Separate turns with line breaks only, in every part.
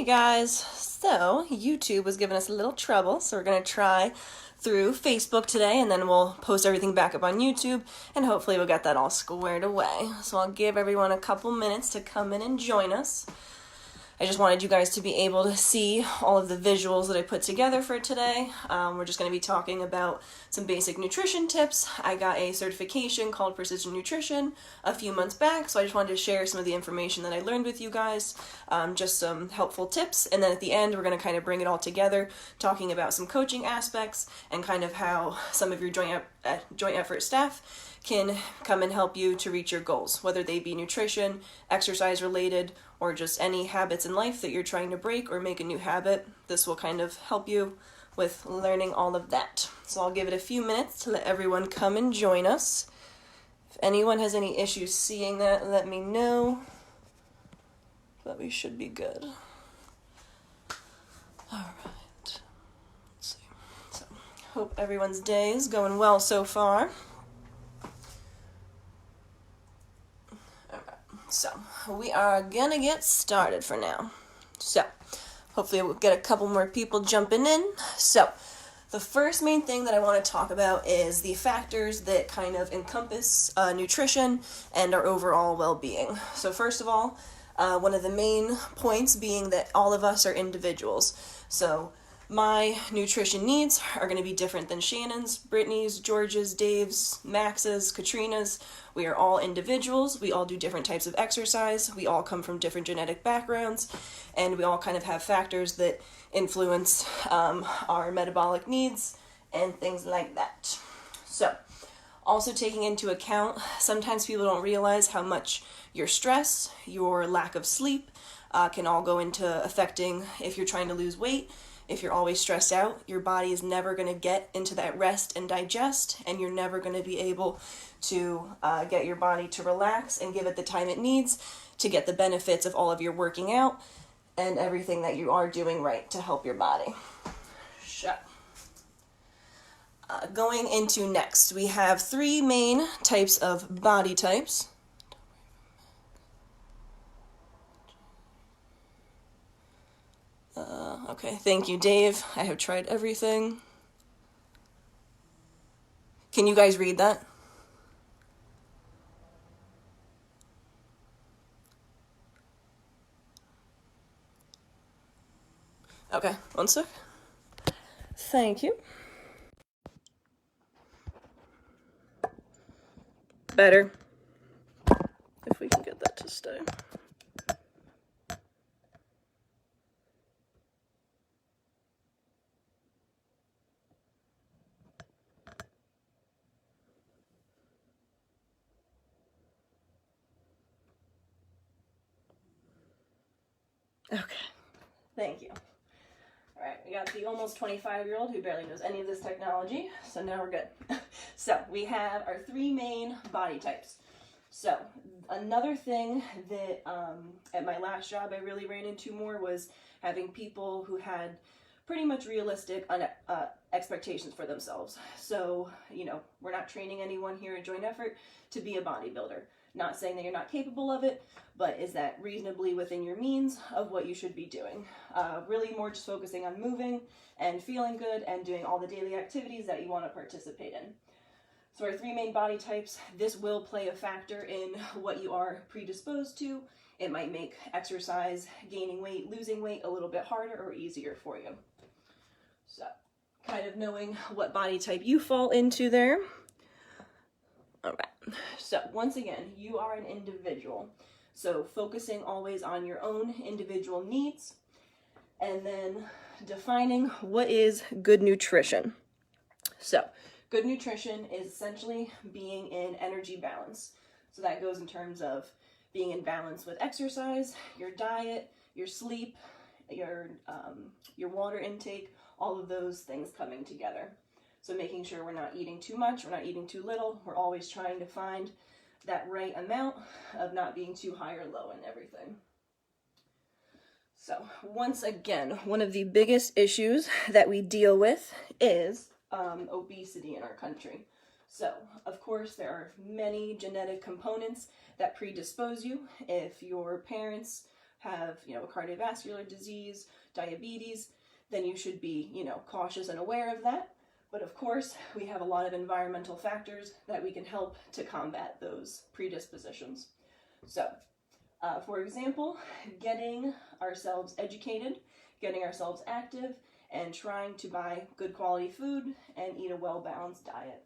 guys, so YouTube was giving us a little trouble, so we're going to try through Facebook today, and then we'll post everything back up on YouTube, and hopefully we'll get that all squared away. So I'll give everyone a couple minutes to come in and join us. I just wanted you guys to be able to see all of the visuals that I put together for today. We're just going to be talking about some basic nutrition tips. I got a certification called Precision Nutrition a few months back, so I just wanted to share some of the information that I learned with you guys, just some helpful tips, and then at the end we're going to kind of bring it all together, talking about some coaching aspects and kind of how some of your joint effort staff can come and help you to reach your goals, whether they be nutrition, exercise related, or just any habits in life that you're trying to break or make a new habit. This will kind of help you with learning all of that. So I'll give it a few minutes to let everyone come and join us. If anyone has any issues seeing that, let me know. But we should be good. Alright. Let's see. So, hope everyone's day is going well so far. So, we are gonna get started for now. So, hopefully we'll get a couple more people jumping in. So, the first main thing that I want to talk about is the factors that kind of encompass nutrition and our overall well-being. So first of all, one of the main points being that all of us are individuals. So my nutrition needs are going to be different than Shannon's, Brittany's, George's, Dave's, Max's, Katrina's. We are all individuals. We all do different types of exercise. We all come from different genetic backgrounds, and we all kind of have factors that influence our metabolic needs and things like that. So, also taking into account, sometimes people don't realize how much your stress, your lack of sleep can all go into affecting if you're trying to lose weight. If you're always stressed out, your body is never going to get into that rest and digest, and you're never going to be able to get your body to relax and give it the time it needs to get the benefits of all of your working out and everything that you are doing right to help your body. Going into next, we have three main types of body types. Okay, thank you, Dave. I have tried everything. Can you guys read that? Okay, one sec. Thank you. Better. If we can get that to stay. Okay, thank you. All right, we got the almost 25-year-old who barely knows any of this technology, so now we're good. So we have our three main body types. So another thing that at my last job I really ran into more was having people who had pretty much realistic expectations for themselves. So, you know, we're not training anyone here at Joint Effort to be a bodybuilder. Not saying that you're not capable of it, but is that reasonably within your means of what you should be doing? Really more just focusing on moving and feeling good and doing all the daily activities that you want to participate in. So our three main body types, this will play a factor in what you are predisposed to. It might make exercise, gaining weight, losing weight a little bit harder or easier for you. So kind of knowing what body type you fall into there. All right, so once again, you are an individual. So focusing always on your own individual needs and then defining what is good nutrition. So good nutrition is essentially being in energy balance. So that goes in terms of being in balance with exercise, your diet, your sleep, your water intake, all of those things coming together. So making sure we're not eating too much, we're not eating too little, we're always trying to find that right amount of not being too high or low in everything. So once again, one of the biggest issues that we deal with is obesity in our country. So of course there are many genetic components that predispose you. If your parents have, you know, a cardiovascular disease, diabetes, then you should be, you know, cautious and aware of that. But of course, we have a lot of environmental factors that we can help to combat those predispositions. So, for example, getting ourselves educated, getting ourselves active, and trying to buy good quality food and eat a well-balanced diet.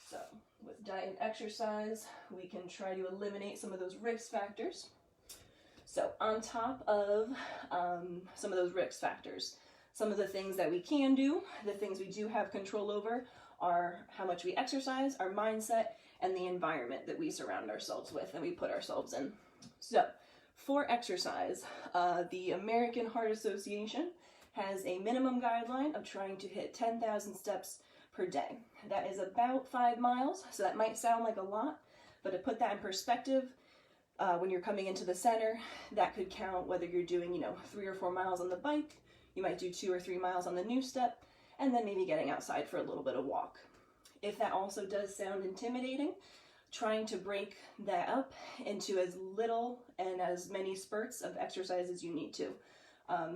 So, with diet and exercise, we can try to eliminate some of those risk factors. So, on top of some of those risk factors, some of the things that we can do, the things we do have control over, are how much we exercise, our mindset, and the environment that we surround ourselves with and we put ourselves in. So, for exercise, the American Heart Association has a minimum guideline of trying to hit 10,000 steps per day. That is about 5 miles, so that might sound like a lot, but to put that in perspective, when you're coming into the center, that could count whether you're doing, you know, 3 or 4 miles on the bike. You might do 2 or 3 miles on the new step, and then maybe getting outside for a little bit of walk. If that also does sound intimidating, trying to break that up into as little and as many spurts of exercise as you need to.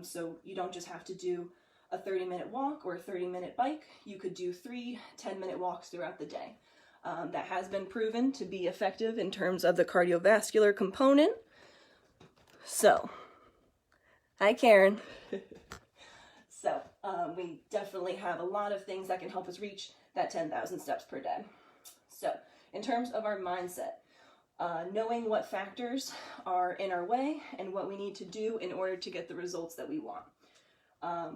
So you don't just have to do a 30-minute walk or a 30-minute bike. You could do 3 10-minute walks throughout the day. That has been proven to be effective in terms of the cardiovascular component. So, hi Karen. So, we definitely have a lot of things that can help us reach that 10,000 steps per day. So, in terms of our mindset, knowing what factors are in our way and what we need to do in order to get the results that we want.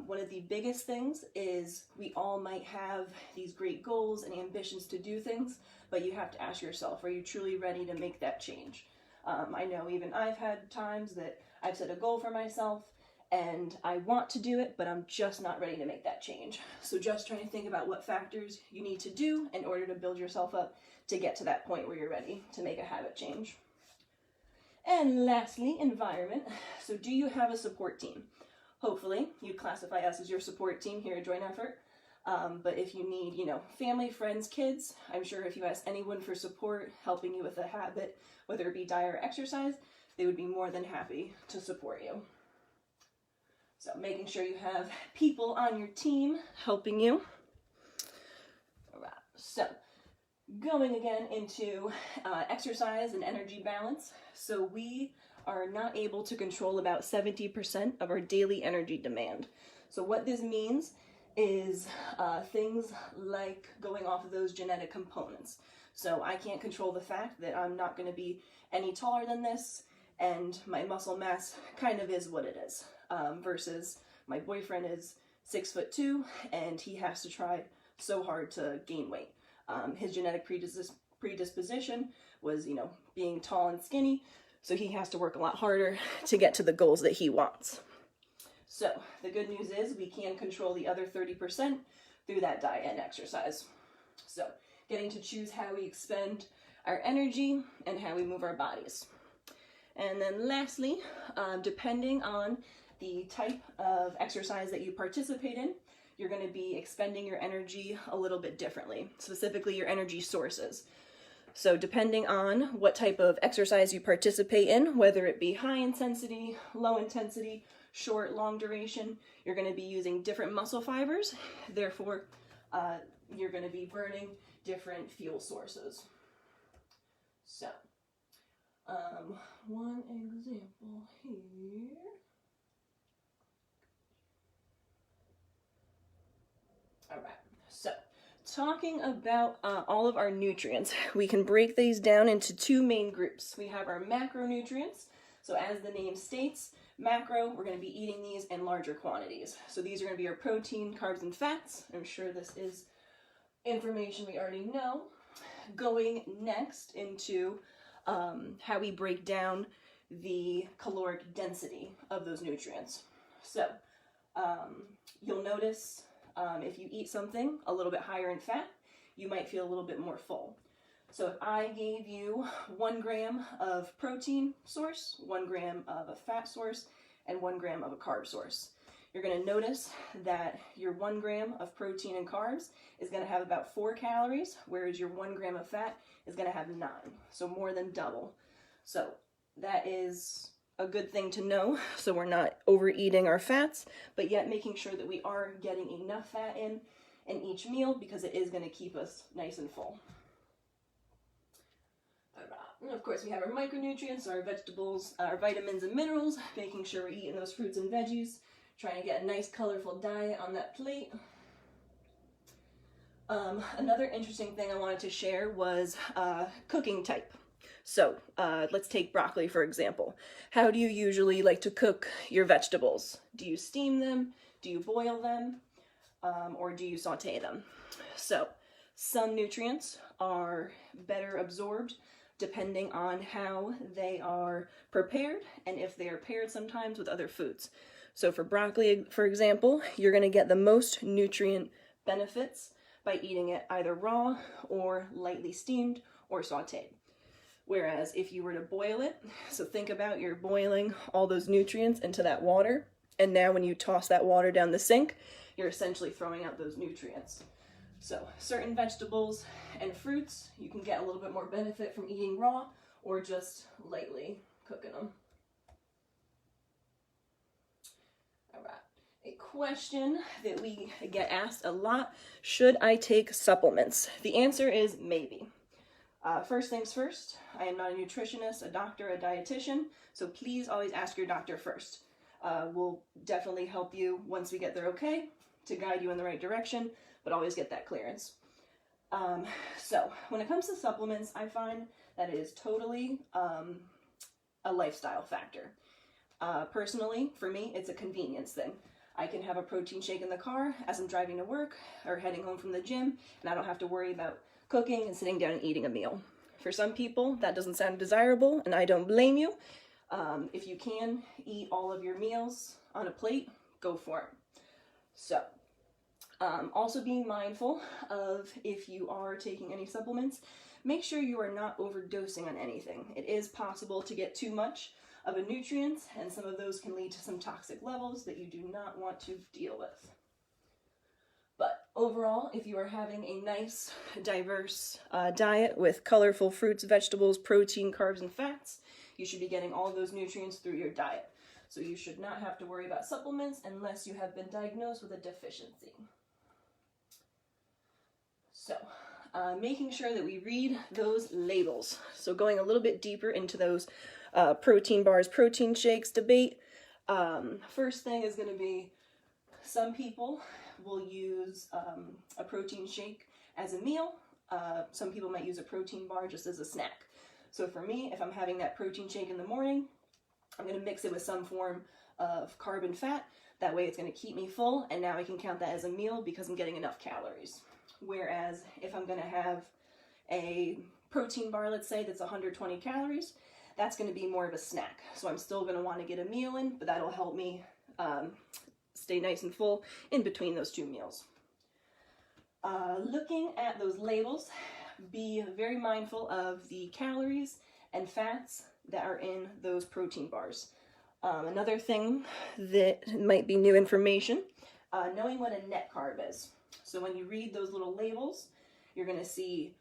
One of the biggest things is we all might have these great goals and ambitions to do things, but you have to ask yourself, are you truly ready to make that change? I know even I've had times that I've set a goal for myself and I want to do it, but I'm just not ready to make that change. So just trying to think about what factors you need to do in order to build yourself up to get to that point where you're ready to make a habit change. And lastly, environment. So do you have a support team? Hopefully, you classify us as your support team here at Joint Effort. But if you need, you know, family, friends, kids, I'm sure if you ask anyone for support, helping you with a habit, whether it be diet or exercise, they would be more than happy to support you. So making sure you have people on your team helping you. All right, so going again into exercise and energy balance. So we are not able to control about 70% of our daily energy demand. So what this means is things like going off of those genetic components. So I can't control the fact that I'm not going to be any taller than this, and my muscle mass kind of is what it is, versus my boyfriend is 6'2" and he has to try so hard to gain weight. His genetic predisposition was, you know, being tall and skinny, so he has to work a lot harder to get to the goals that he wants. So the good news is we can control the other 30% through that diet and exercise. So getting to choose how we expend our energy and how we move our bodies. And then lastly, depending on the type of exercise that you participate in, you're going to be expending your energy a little bit differently, specifically your energy sources. So depending on what type of exercise you participate in, whether it be high intensity, low intensity, short, long duration, you're going to be using different muscle fibers. Therefore, you're going to be burning different fuel sources. So, one example here. All right, so talking about all of our nutrients, we can break these down into 2 main groups. We have our macronutrients. So as the name states, macro, we're going to be eating these in larger quantities. So these are going to be our protein, carbs, and fats. I'm sure this is information we already know. Going next into how we break down the caloric density of those nutrients. So you'll notice if you eat something a little bit higher in fat, you might feel a little bit more full. So if I gave you 1 gram of protein source, 1 gram of a fat source, and 1 gram of a carb source, you're going to notice that your 1 gram of protein and carbs is going to have about 4 calories, whereas your 1 gram of fat is going to have 9, so more than double. So that is a good thing to know, so we're not overeating our fats, but yet making sure that we are getting enough fat in each meal, because it is going to keep us nice and full. And of course, we have our micronutrients, our vegetables, our vitamins and minerals, making sure we're eating those fruits and veggies, trying to get a nice colorful diet on that plate. Another interesting thing I wanted to share was cooking type. So let's take broccoli, for example. How do you usually like to cook your vegetables? Do you steam them? Do you boil them? Or do you saute them? So some nutrients are better absorbed depending on how they are prepared and if they are paired sometimes with other foods. So for broccoli, for example, you're going to get the most nutrient benefits by eating it either raw or lightly steamed or sauteed. Whereas if you were to boil it, so think about you're boiling all those nutrients into that water, and now when you toss that water down the sink, you're essentially throwing out those nutrients. So certain vegetables and fruits, you can get a little bit more benefit from eating raw or just lightly cooking them. All right. A question that we get asked a lot: should I take supplements? The answer is maybe. First things first, I am not a nutritionist, a doctor, a dietitian, so please always ask your doctor first. We'll definitely help you once we get there, okay, to guide you in the right direction, but always get that clearance. So when it comes to supplements, I find that it is totally a lifestyle factor. Personally, for me, it's a convenience thing. I can have a protein shake in the car as I'm driving to work or heading home from the gym, and I don't have to worry about cooking and sitting down and eating a meal. For some people, that doesn't sound desirable, and I don't blame you. If you can eat all of your meals on a plate, go for it. So, also being mindful of, if you are taking any supplements, make sure you are not overdosing on anything. It is possible to get too much of a nutrient, and some of those can lead to some toxic levels that you do not want to deal with. But overall, if you are having a nice, diverse diet with colorful fruits, vegetables, protein, carbs, and fats, you should be getting all those nutrients through your diet. So you should not have to worry about supplements unless you have been diagnosed with a deficiency. So, making sure that we read those labels. So going a little bit deeper into those protein bars, protein shakes debate. First thing is going to be, some people will use a protein shake as a meal. Some people might use a protein bar just as a snack. So for me, if I'm having that protein shake in the morning, I'm going to mix it with some form of carb and fat. That way it's going to keep me full, and now I can count that as a meal because I'm getting enough calories. Whereas if I'm going to have a protein bar, let's say, that's 120 calories, that's going to be more of a snack. So I'm still going to want to get a meal in, but that'll help me stay nice and full in between those two meals. Looking at those labels, be very mindful of the calories and fats that are in those protein bars. Another thing that might be new information, knowing what a net carb is. So when you read those little labels, you're going to see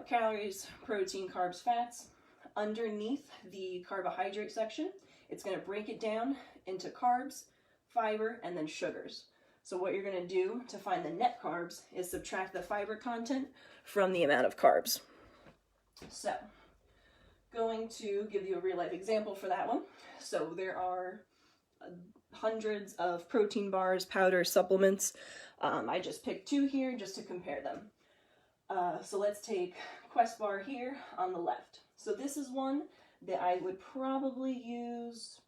calories, protein, carbs, fats. Underneath the carbohydrate section, it's going to break it down into carbs, fiber, and then sugars. So what you're going to do to find the net carbs is subtract the fiber content from the amount of carbs. So, going to give you a real life example for that one. So there are hundreds of protein bars, powders, supplements. I just picked two here just to compare them. So let's take Quest Bar here on the left. So this is one that I would probably use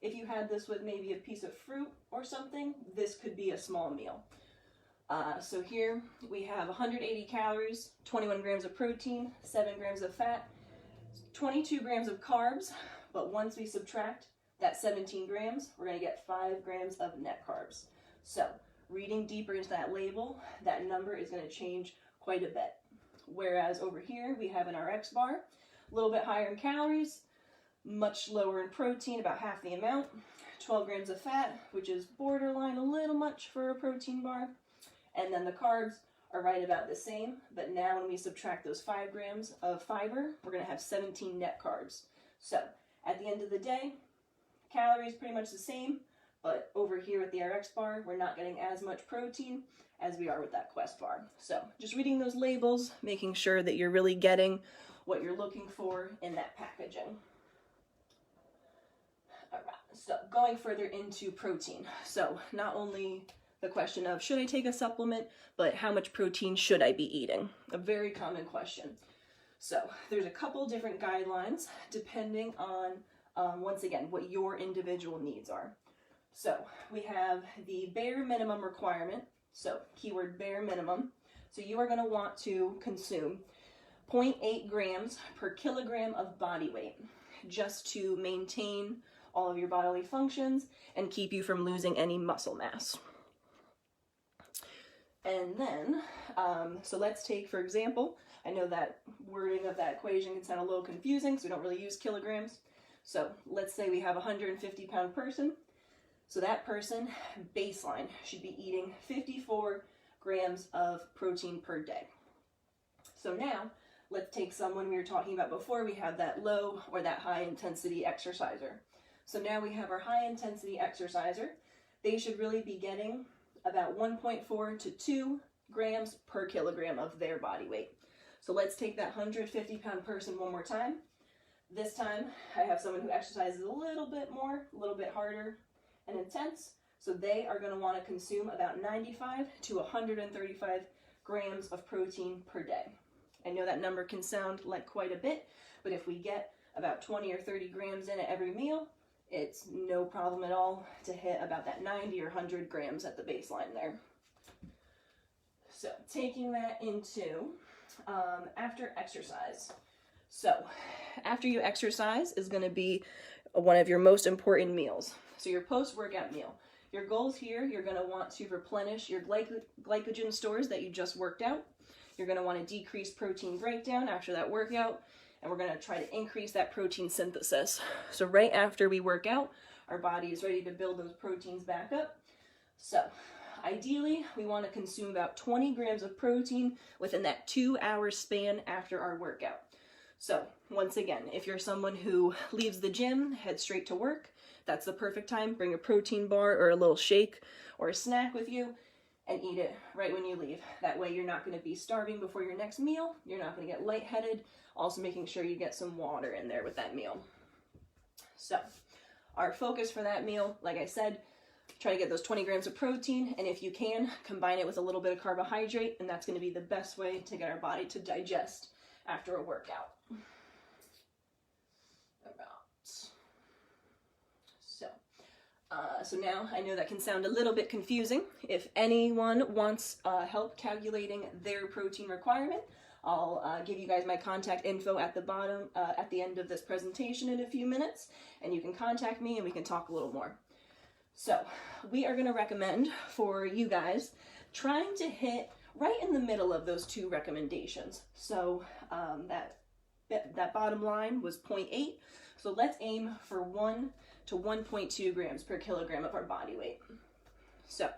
if you had this with maybe a piece of fruit or something. This could be a small meal. So here we have 180 calories, 21 grams of protein, 7 grams of fat, 22 grams of carbs, but once we subtract that 17 grams, we're going to get 5 grams of net carbs. So reading deeper into that label, that number is going to change quite a bit. Whereas over here we have an RX bar, a little bit higher in calories, much lower in protein, about half the amount, 12 grams of fat, which is borderline a little much for a protein bar, and then the carbs are right about the same, but now when we subtract those 5 grams of fiber, we're going to have 17 net carbs. So at the end of the day, calories pretty much the same, but over here with the RX bar, we're not getting as much protein as we are with that Quest bar. So just reading those labels, making sure that you're really getting what you're looking for in that packaging. All right, so going further into protein. So not only the question of should I take a supplement, but how much protein should I be eating? A very common question. So there's a couple different guidelines depending on, once again, what your individual needs are. So we have the bare minimum requirement, so keyword bare minimum. So you are going to want to consume 0.8 grams per kilogram of body weight just to maintain all of your bodily functions and keep you from losing any muscle mass. And then, so let's take, for example, I know that wording of that equation can sound a little confusing, so we don't really use kilograms. So let's say we have a 150-pound person. So that person, baseline, should be eating 54 grams of protein per day. So now, let's take someone we were talking about before. We have that low or that high intensity exerciser. So now we have our high intensity exerciser. They should really be getting about 1.4 to 2 grams per kilogram of their body weight. So let's take that 150-pound person one more time. This time, I have someone who exercises a little bit more, a little bit harder and intense. So they are going to want to consume about 95 to 135 grams of protein per day. I know that number can sound like quite a bit, but if we get about 20 or 30 grams in at every meal, it's no problem at all to hit about that 90 or 100 grams at the baseline there. So taking that into after exercise. So after you exercise is going to be one of your most important meals. So your post-workout meal. Your goals here, you're going to want to replenish your glycogen stores that you just worked out. You're going to want to decrease protein breakdown after that workout, and we're going to try to increase that protein synthesis. So right after we work out, our body is ready to build those proteins back up. So ideally, we want to consume about 20 grams of protein within that 2-hour span after our workout. So once again, if you're someone who leaves the gym, heads straight to work, that's the perfect time. Bring a protein bar or a little shake or a snack with you and eat it right when you leave. That way you're not going to be starving before your next meal. You're not going to get lightheaded. Also making sure you get some water in there with that meal. So our focus for that meal, like I said, try to get those 20 grams of protein, and if you can, combine it with a little bit of carbohydrate, and that's going to be the best way to get our body to digest after a workout. So now I know that can sound a little bit confusing. If anyone wants help calculating their protein requirement, I'll give you guys my contact info at the bottom, at the end of this presentation in a few minutes, and you can contact me and we can talk a little more. So we are going to recommend for you guys trying to hit right in the middle of those two recommendations. So that bottom line was 0.8. So let's aim for 1 to 1.2 grams per kilogram of our body weight. So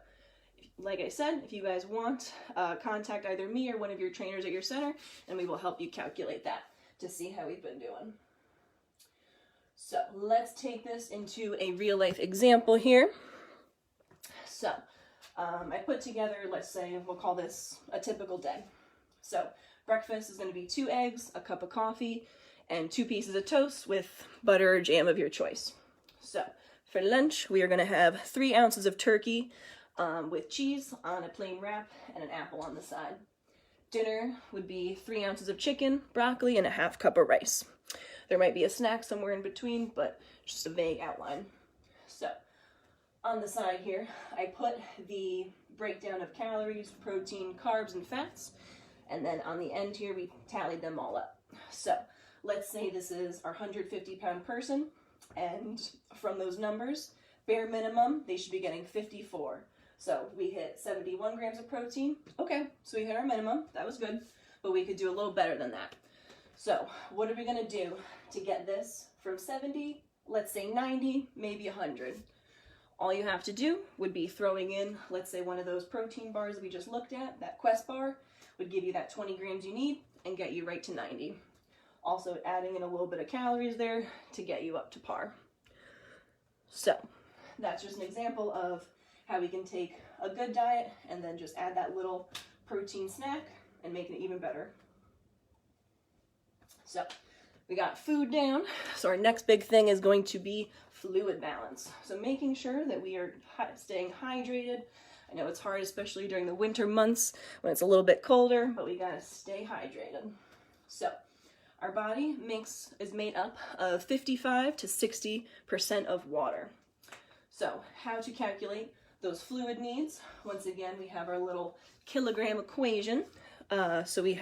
like I said, if you guys want, contact either me or one of your trainers at your center, and we will help you calculate that to see how we've been doing. So let's take this into a real life example here. So I put together, let's say, we'll call this a typical day. So breakfast is going to be 2 eggs, a cup of coffee, and 2 pieces of toast with butter or jam of your choice. So for lunch, we are going to have 3 ounces of turkey with cheese on a plain wrap and an apple on the side. Dinner would be 3 ounces of chicken, broccoli, and a ½ cup of rice. There might be a snack somewhere in between, but just a vague outline. So on the side here, I put the breakdown of calories, protein, carbs, and fats. And then on the end here, we tallied them all up. So let's say this is our 150-pound person. And from those numbers, bare minimum, they should be getting 54. So we hit 71 grams of protein. Okay, so we hit our minimum. That was good. But we could do a little better than that. So what are we going to do to get this from 70, let's say 90, maybe 100? All you have to do would be throwing in, let's say, one of those protein bars we just looked at, that Quest bar, would give you that 20 grams you need and get you right to 90. Also adding in a little bit of calories there to get you up to par. So that's just an example of how we can take a good diet and then just add that little protein snack and make it even better. So we got food down. So our next big thing is going to be fluid balance. So making sure that we are staying hydrated. I know it's hard, especially during the winter months when it's a little bit colder, but we gotta stay hydrated. So our body is made up of 55 to 60% of water. So how to calculate those fluid needs? Once again, we have our little kilogram equation. So we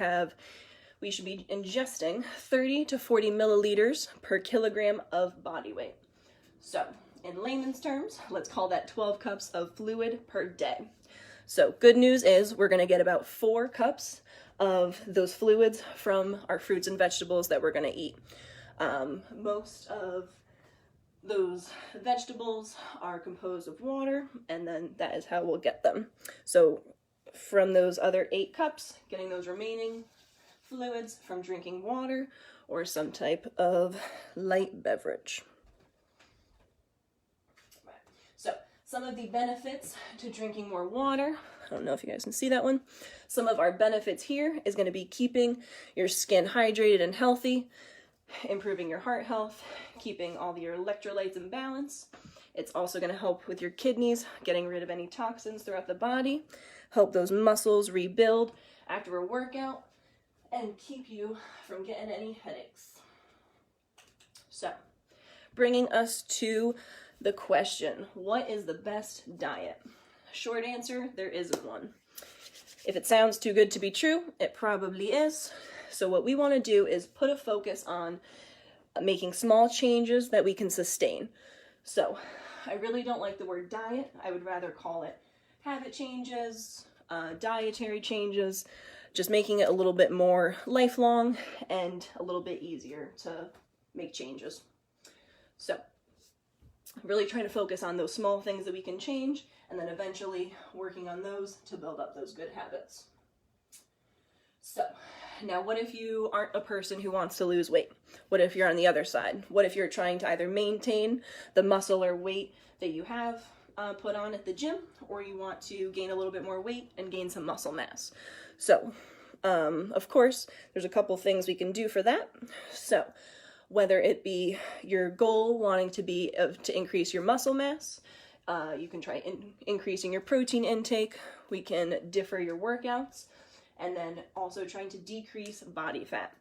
should be ingesting 30 to 40 milliliters per kilogram of body weight. So in layman's terms, let's call that 12 cups of fluid per day. So good news is we're gonna get about 4 cups of those fluids from our fruits and vegetables that we're gonna eat. Most of those vegetables are composed of water, and then that is how we'll get them. So from those other 8 cups, getting those remaining fluids from drinking water or some type of light beverage. So some of the benefits to drinking more water, I don't know if you guys can see that one. Some of our benefits here is going to be keeping your skin hydrated and healthy, improving your heart health, keeping all your electrolytes in balance. It's also going to help with your kidneys, getting rid of any toxins throughout the body, help those muscles rebuild after a workout, and keep you from getting any headaches. So, bringing us to the question, what is the best diet? Short answer, there isn't one. If it sounds too good to be true, it probably is. So what we want to do is put a focus on making small changes that we can sustain. So I really don't like the word diet. I would rather call it habit changes, dietary changes, just making it a little bit more lifelong and a little bit easier to make changes. So really trying to focus on those small things that we can change, and then eventually working on those to build up those good habits. So now what if you aren't a person who wants to lose weight? What if you're on the other side? What if you're trying to either maintain the muscle or weight that you have put on at the gym, or you want to gain a little bit more weight and gain some muscle mass? So, of course, there's a couple things we can do for that. So, whether it be your goal wanting to be to increase your muscle mass, you can try increasing your protein intake. We can differ your workouts, and then also trying to decrease body fat.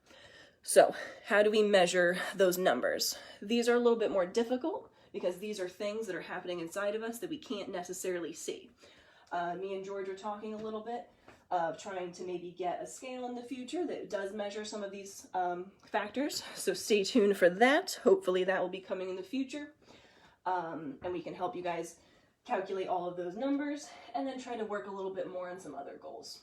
So, how do we measure those numbers? These are a little bit more difficult because these are things that are happening inside of us that we can't necessarily see. Me and George are talking a little bit of trying to maybe get a scale in the future that does measure some of these factors. So stay tuned for that. Hopefully that will be coming in the future. And we can help you guys calculate all of those numbers and then try to work a little bit more on some other goals.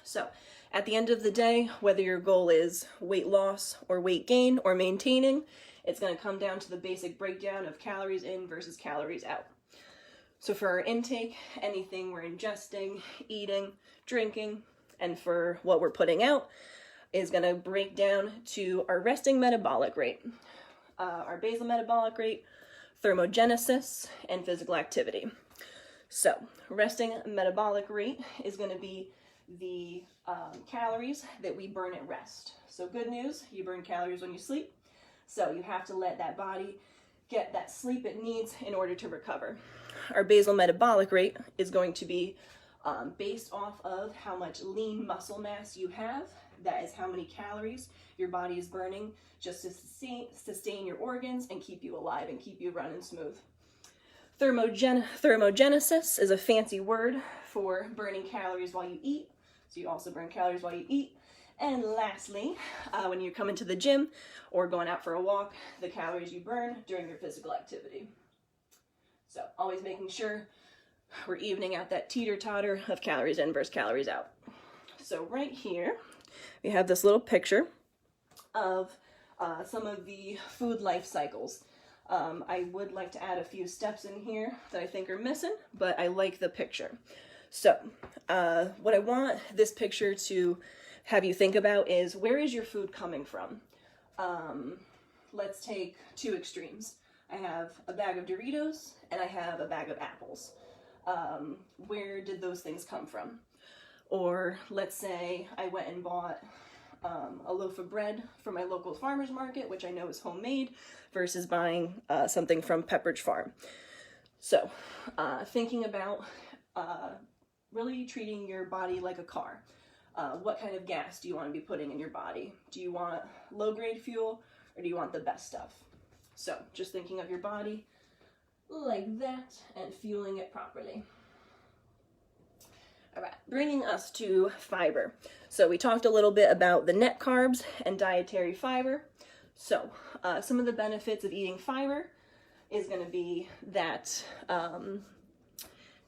So at the end of the day, whether your goal is weight loss or weight gain or maintaining, it's going to come down to the basic breakdown of calories in versus calories out. So for our intake, anything we're ingesting, eating, drinking, and for what we're putting out is going to break down to our resting metabolic rate, our basal metabolic rate, thermogenesis, and physical activity. So resting metabolic rate is going to be the calories that we burn at rest. So good news, you burn calories when you sleep. So you have to let that body get that sleep it needs in order to recover. Our basal metabolic rate is going to be based off of how much lean muscle mass you have. That is how many calories your body is burning just to sustain your organs and keep you alive and keep you running smooth. Thermogenesis is a fancy word for burning calories while you eat. So you also burn calories while you eat. And lastly, when you're coming to the gym or going out for a walk, the calories you burn during your physical activity. So always making sure we're evening out that teeter-totter of calories in versus calories out. So right here, we have this little picture of some of the food life cycles. I would like to add a few steps in here that I think are missing, but I like the picture. So what I want this picture to have you think about is, where is your food coming from? Let's take two extremes. I have a bag of Doritos, and I have a bag of apples. Where did those things come from? Or let's say I went and bought a loaf of bread from my local farmer's market, which I know is homemade, versus buying something from Pepperidge Farm. So thinking about really treating your body like a car. What kind of gas do you want to be putting in your body? Do you want low-grade fuel, or do you want the best stuff? So just thinking of your body like that and fueling it properly. All right, bringing us to fiber. So we talked a little bit about the net carbs and dietary fiber. So some of the benefits of eating fiber is going to be that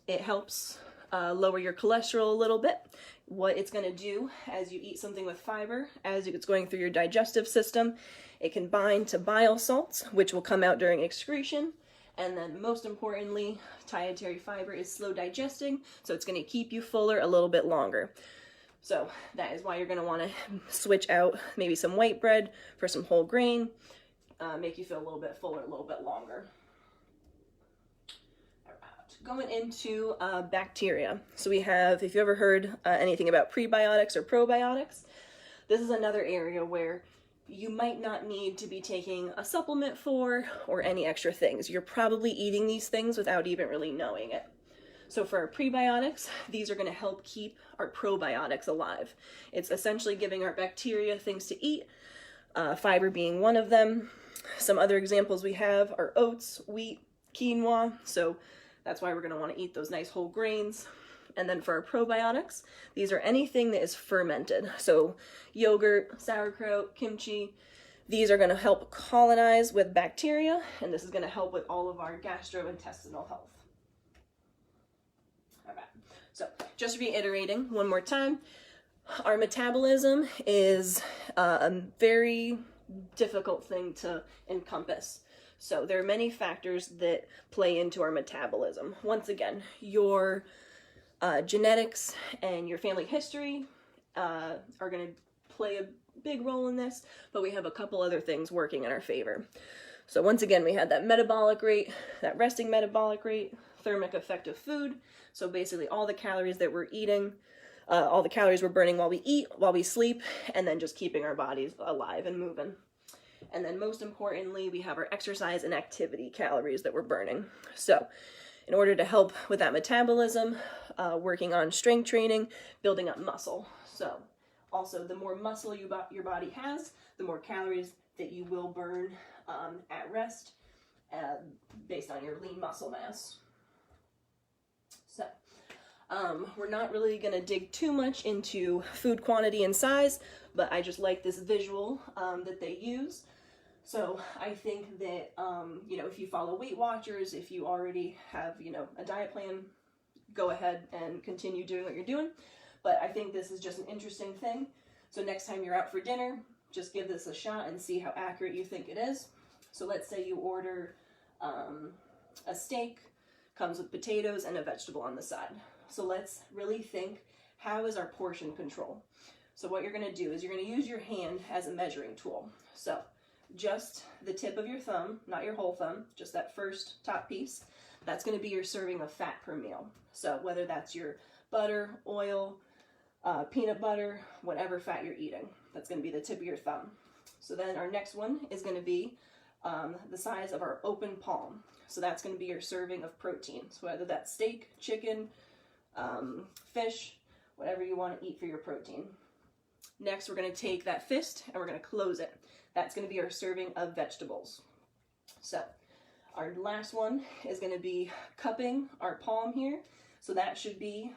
it helps lower your cholesterol a little bit. What it's going to do as you eat something with fiber, as it's going through your digestive system, it can bind to bile salts, which will come out during excretion. And then most importantly, dietary fiber is slow digesting, so it's going to keep you fuller a little bit longer. So that is why you're going to want to switch out maybe some white bread for some whole grain, make you feel a little bit fuller, a little bit longer. Going into bacteria. So we have, if you ever heard anything about prebiotics or probiotics, this is another area where you might not need to be taking a supplement for or any extra things. You're probably eating these things without even really knowing it. So for our prebiotics, these are going to help keep our probiotics alive. It's essentially giving our bacteria things to eat, fiber being one of them. Some other examples we have are oats, wheat, quinoa. So that's why we're going to want to eat those nice whole grains. And then for our probiotics, these are anything that is fermented. So yogurt, sauerkraut, kimchi, these are going to help colonize with bacteria, and this is going to help with all of our gastrointestinal health. All right, so just reiterating one more time, our metabolism is a very difficult thing to encompass. So there are many factors that play into our metabolism. Once again, your genetics and your family history are going to play a big role in this, but we have a couple other things working in our favor. So once again, we had that metabolic rate, that resting metabolic rate, thermic effect of food. So basically all the calories that we're eating, all the calories we're burning while we eat, while we sleep, and then just keeping our bodies alive and moving. And then most importantly, we have our exercise and activity calories that we're burning. So in order to help with that metabolism, working on strength training, building up muscle. So also the more muscle your body has, the more calories that you will burn at rest based on your lean muscle mass. So we're not really going to dig too much into food quantity and size, but I just like this visual that they use. So I think that, if you follow Weight Watchers, if you already have, a diet plan, go ahead and continue doing what you're doing. But I think this is just an interesting thing. So next time you're out for dinner, just give this a shot and see how accurate you think it is. So let's say you order a steak, comes with potatoes and a vegetable on the side. So let's really think, how is our portion control? So what you're going to do is you're going to use your hand as a measuring tool. So just the tip of your thumb, not your whole thumb, just that first top piece. That's going to be your serving of fat per meal. So whether that's your butter, oil, peanut butter, whatever fat you're eating, that's going to be the tip of your thumb. So then our next one is going to be the size of our open palm. So that's going to be your serving of protein. So whether that's steak, chicken, fish, whatever you want to eat for your protein. Next, we're going to take that fist and we're going to close it. That's going to be our serving of vegetables. So our last one is going to be cupping our palm here. So that should be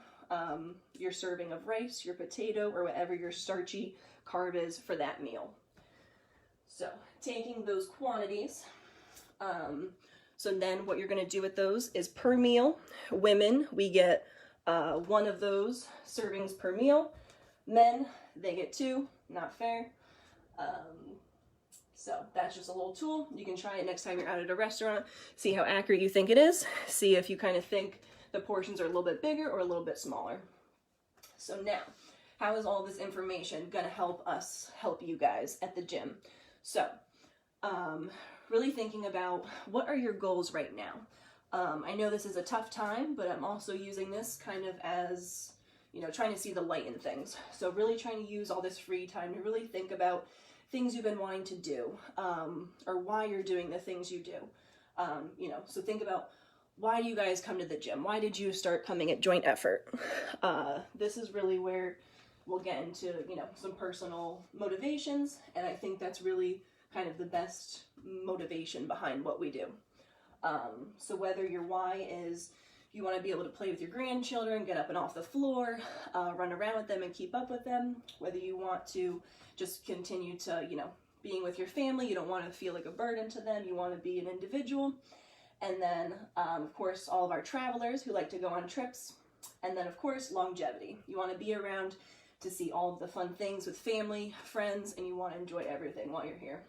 your serving of rice, your potato, or whatever your starchy carb is for that meal. So taking those quantities, so then what you're going to do with those is per meal. Women, we get one of those servings per meal. Men, they get two. Not fair. So that's just a little tool. You can try it next time you're out at a restaurant. See how accurate you think it is. See if you kind of think the portions are a little bit bigger or a little bit smaller. So now, how is all this information going to help us help you guys at the gym? So really thinking about what are your goals right now. I know this is a tough time, but I'm also using this kind of as, you know, trying to see the light in things. So really trying to use all this free time to really think about things you've been wanting to do, or why you're doing the things you do. You know, so think about, why do you guys come to the gym? Why did you start coming at joint effort? This is really where we'll get into, you know, some personal motivations, and I think that's really kind of the best motivation behind what we do. So whether your why is you want to be able to play with your grandchildren, get up and off the floor, run around with them and keep up with them, whether you want to just continue to, you know, being with your family, you don't want to feel like a burden to them, you want to be an individual. And then, of course, all of our travelers who like to go on trips. And then, of course, longevity. You want to be around to see all of the fun things with family, friends, and you want to enjoy everything while you're here.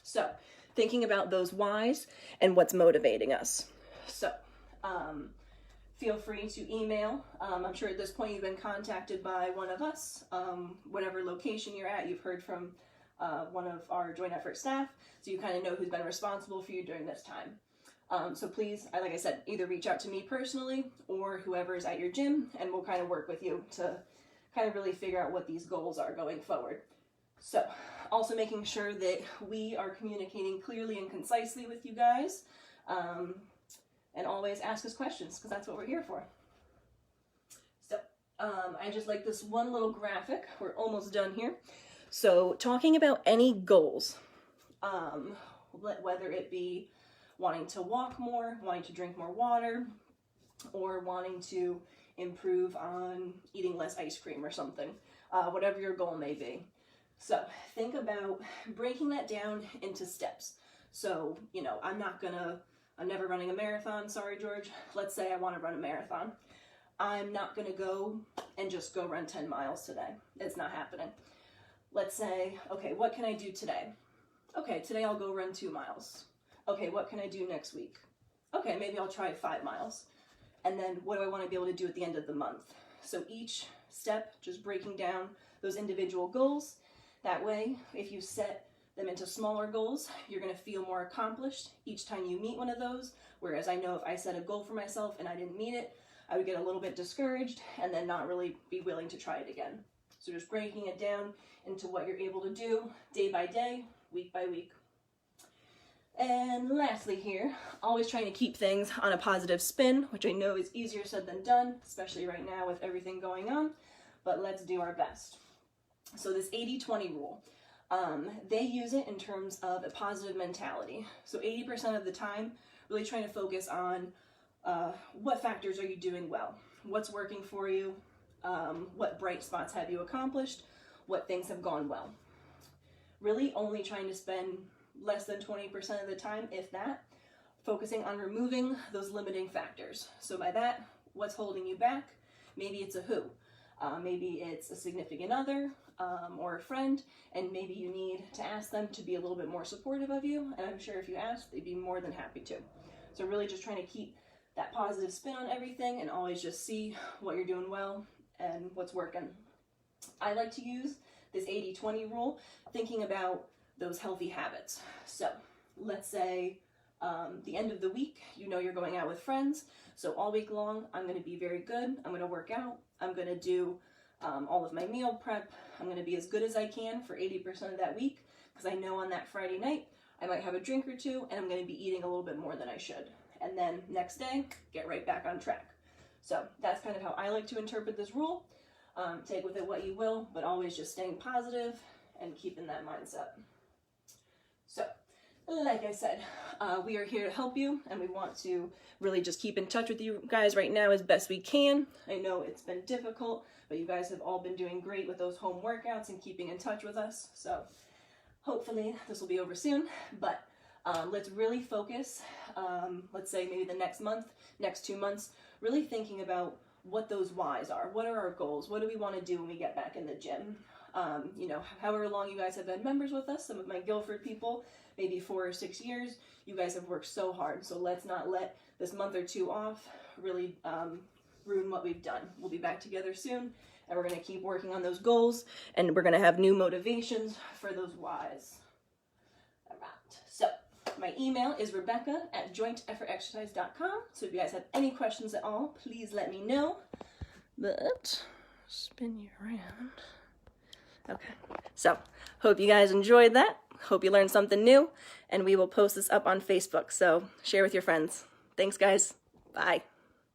So, thinking about those whys and what's motivating us. So, feel free to email. I'm sure at this point you've been contacted by one of us. Whatever location you're at, you've heard from one of our joint effort staff, so you kind of know who's been responsible for you during this time. So please, like I said, either reach out to me personally or whoever's at your gym, and we'll kind of work with you to kind of really figure out what these goals are going forward. So, also making sure that we are communicating clearly and concisely with you guys, and always ask us questions, because that's what we're here for. So, I just like this one little graphic. We're almost done here. So, talking about any goals, whether it be wanting to walk more, wanting to drink more water, or wanting to improve on eating less ice cream or something, whatever your goal may be. So think about breaking that down into steps. So, you know, I'm never running a marathon, sorry George. Let's say I want to run a marathon. I'm not going to go and just go run 10 miles today. It's not happening. Let's say, okay, what can I do today? Okay, today I'll go run 2 miles. Okay, what can I do next week? Okay, maybe I'll try 5 miles. And then what do I want to be able to do at the end of the month? So each step, just breaking down those individual goals. That way, if you set them into smaller goals, you're going to feel more accomplished each time you meet one of those. Whereas I know if I set a goal for myself and I didn't meet it, I would get a little bit discouraged and then not really be willing to try it again. So just breaking it down into what you're able to do day by day, week by week. And lastly here, always trying to keep things on a positive spin, which I know is easier said than done, especially right now with everything going on, but let's do our best. So this 80-20 rule, they use it in terms of a positive mentality. So 80% of the time, really trying to focus on what factors are you doing well, what's working for you, what bright spots have you accomplished, what things have gone well. Really only trying to spend less than 20% of the time, if that, focusing on removing those limiting factors. So by that, what's holding you back? Maybe it's a who. Maybe it's a significant other or a friend, and maybe you need to ask them to be a little bit more supportive of you, and I'm sure if you ask, they'd be more than happy to. So really just trying to keep that positive spin on everything and always just see what you're doing well and what's working. I like to use this 80-20 rule, thinking about those healthy habits. So let's say the end of the week, you know you're going out with friends, so all week long I'm going to be very good, I'm going to work out, I'm going to do all of my meal prep, I'm going to be as good as I can for 80% of that week, because I know on that Friday night I might have a drink or two and I'm going to be eating a little bit more than I should. And then next day, get right back on track. So that's kind of how I like to interpret this rule. Take with it what you will, but always just staying positive and keeping that mindset. So, like I said, we are here to help you, and we want to really just keep in touch with you guys right now as best we can. I know it's been difficult, but you guys have all been doing great with those home workouts and keeping in touch with us. So hopefully this will be over soon, but let's really focus, let's say maybe the next month, next 2 months, really thinking about what those whys are. What are our goals? What do we want to do when we get back in the gym? You know, however long you guys have been members with us, some of my Guilford people, maybe 4 or 6 years, you guys have worked so hard. So let's not let this month or 2 off really ruin what we've done. We'll be back together soon, and we're going to keep working on those goals, and we're going to have new motivations for those whys. All right. So My email is rebecca@jointeffortexercise.com. So if you guys have any questions at all, please let me know. But spin you around. Okay, so hope you guys enjoyed that. Hope you learned something new, and we will post this up on Facebook. So share with your friends. Thanks, guys. Bye.